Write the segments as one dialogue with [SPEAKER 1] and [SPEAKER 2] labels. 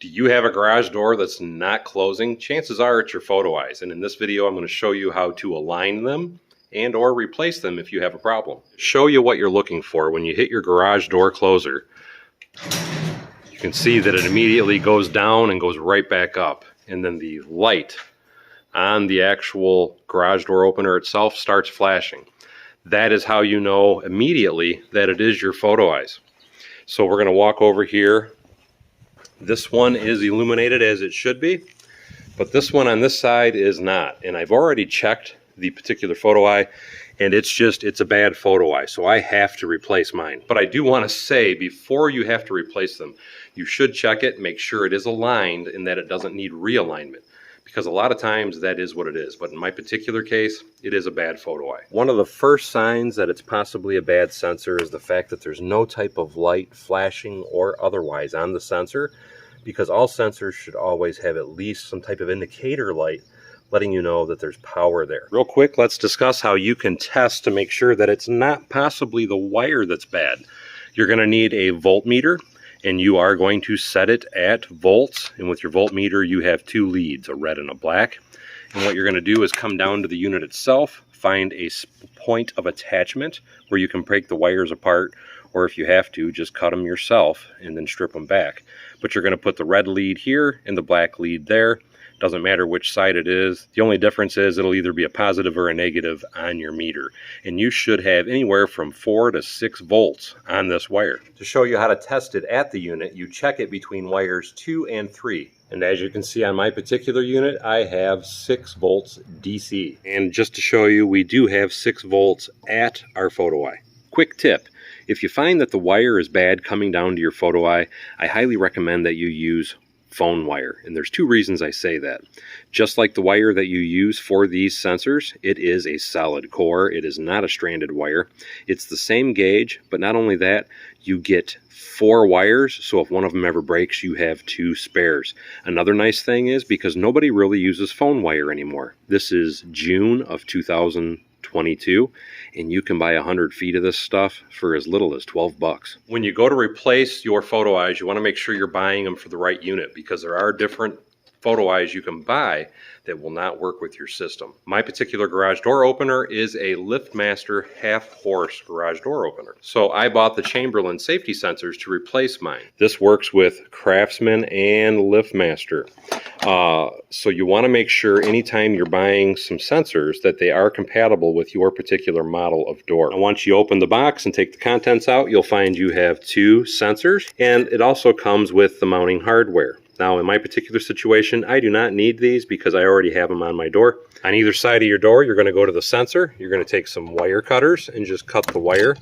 [SPEAKER 1] Do you have a garage door that's not closing? Chances are it's your photo eyes, and in this video I'm going to show you how to align them and or replace them if you have a problem. Show you what you're looking for when you hit your garage door closer. You can see that it immediately goes down and goes right back up, and then the light on the actual garage door opener itself starts flashing. That is how you know immediately that it is your photo eyes. So we're going to walk over here. This one is illuminated as it should be, but this one on this side is not. And I've already checked the particular photo eye, and it's a bad photo eye, so I have to replace mine. But I do want to say, before you have to replace them, you should check it, make sure it is aligned and that it doesn't need realignment, because a lot of times that is what it is. But in my particular case, it is a bad photo eye. One of the first signs that it's possibly a bad sensor is the fact that there's no type of light flashing or otherwise on the sensor, because all sensors should always have at least some type of indicator light letting you know that there's power there. Real quick, let's discuss how you can test to make sure that it's not possibly the wire that's bad. You're going to need a voltmeter, and you are going to set it at volts. And with your voltmeter, you have two leads, a red and a black. And what you're going to do is come down to the unit itself, find a point of attachment where you can break the wires apart, or if you have to, just cut them yourself and then strip them back. But you're going to put the red lead here and the black lead there. Doesn't matter which side it is. The only difference is it'll either be a positive or a negative on your meter. And you should have anywhere from 4 to 6 volts on this wire. To show you how to test it at the unit, you check it between wires 2 and 3. And as you can see on my particular unit, I have 6 volts DC. And just to show you, we do have 6 volts at our photo eye. Quick tip, if you find that the wire is bad coming down to your photo eye, I highly recommend that you use phone wire. And there's 2 reasons I say that. Just like the wire that you use for these sensors, it is a solid core. It is not a stranded wire. It's the same gauge, but not only that, you get 4 wires, so if one of them ever breaks, you have 2 spares. Another nice thing is, because nobody really uses phone wire anymore, this is June of 2022, and you can buy 100 feet of this stuff for as little as 12 bucks. When you go to replace your photo eyes, you want to make sure you're buying them for the right unit, because there are different photo eyes you can buy that will not work with your system. My particular garage door opener is a LiftMaster half-horse garage door opener. So I bought the Chamberlain safety sensors to replace mine. This works with Craftsman and LiftMaster. So you want to make sure anytime you're buying some sensors that they are compatible with your particular model of door. And once you open the box and take the contents out, you'll find you have 2 sensors, and it also comes with the mounting hardware. Now, in my particular situation, I do not need these because I already have them on my door. On either side of your door, you're going to go to the sensor. You're going to take some wire cutters and just cut the wire.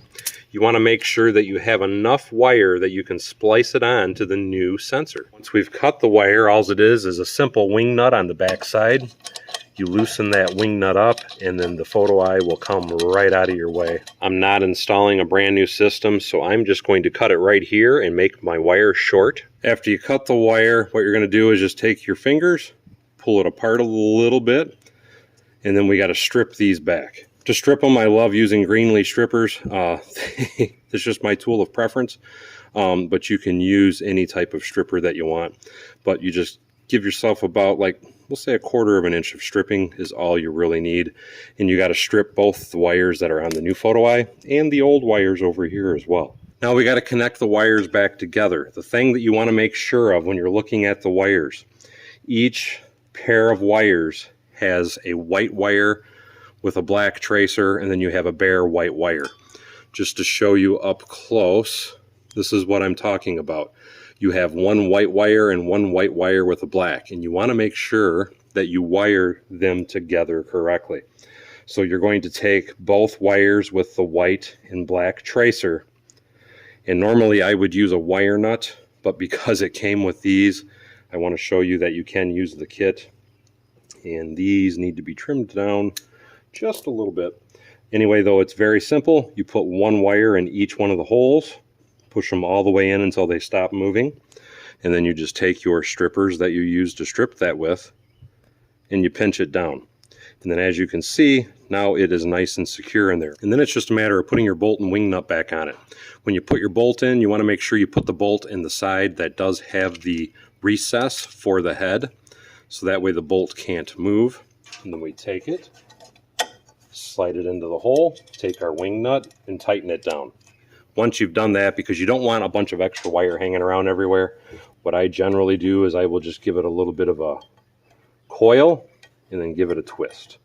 [SPEAKER 1] You want to make sure that you have enough wire that you can splice it on to the new sensor. Once we've cut the wire, all it is a simple wing nut on the back side. You loosen that wing nut up, and then the photo eye will come right out of your way. I'm not installing a brand new system, so I'm just going to cut it right here and make my wire short. After you cut the wire, what you're going to do is just take your fingers, pull it apart a little bit, and then we got to strip these back. To strip them, I love using Greenlee strippers. It's just my tool of preference, but you can use any type of stripper that you want. But you just give yourself about, like, we'll say 1/4 of an inch of stripping is all you really need. And you got to strip both the wires that are on the new photo eye and the old wires over here as well. Now we got to connect the wires back together. The thing that you want to make sure of when you're looking at the wires, each pair of wires has a white wire with a black tracer, and then you have a bare white wire. Just to show you up close, this is what I'm talking about. You have 1 white wire and 1 white wire with a black, and you want to make sure that you wire them together correctly. So you're going to take both wires with the white and black tracer, and normally I would use a wire nut, but because it came with these, I want to show you that you can use the kit, and these need to be trimmed down just a little bit. Anyway, though, it's very simple. You put 1 wire in each one of the holes, push them all the way in until they stop moving, and then you just take your strippers that you use to strip that with, and you pinch it down. And then as you can see, now it is nice and secure in there. And then it's just a matter of putting your bolt and wing nut back on it. When you put your bolt in, you want to make sure you put the bolt in the side that does have the recess for the head, so that way the bolt can't move. And then we take it, slide it into the hole, take our wing nut, and tighten it down. Once you've done that, because you don't want a bunch of extra wire hanging around everywhere, what I generally do is I will just give it a little bit of a coil and then give it a twist.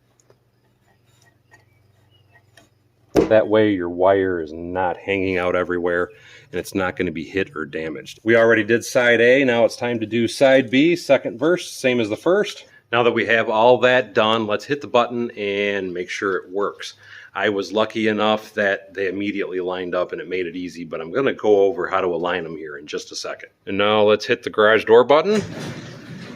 [SPEAKER 1] That way your wire is not hanging out everywhere and it's not going to be hit or damaged. We already did side A, now it's time to do side B, second verse, same as the first. Now that we have all that done, let's hit the button and make sure it works. I was lucky enough that they immediately lined up and it made it easy, but I'm going to go over how to align them here in just a second. And now let's hit the garage door button.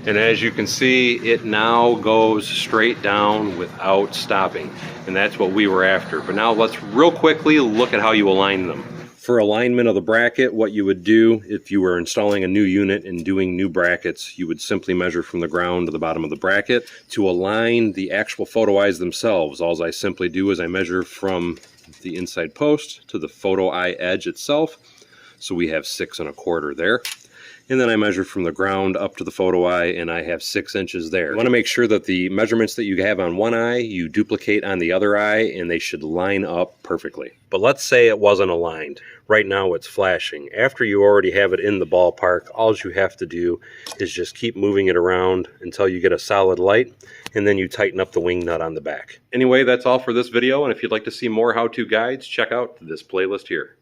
[SPEAKER 1] And as you can see, it now goes straight down without stopping. And that's what we were after. But now let's real quickly look at how you align them. For alignment of the bracket, what you would do if you were installing a new unit and doing new brackets, you would simply measure from the ground to the bottom of the bracket. To align the actual photo eyes themselves, all I simply do is I measure from the inside post to the photo eye edge itself. So we have 6 1/4 there. And then I measure from the ground up to the photo eye, and I have 6 inches there. You want to make sure that the measurements that you have on one eye, you duplicate on the other eye, and they should line up perfectly. But let's say it wasn't aligned. Right now it's flashing. After you already have it in the ballpark, all you have to do is just keep moving it around until you get a solid light, and then you tighten up the wing nut on the back. Anyway, that's all for this video, and if you'd like to see more how-to guides, check out this playlist here.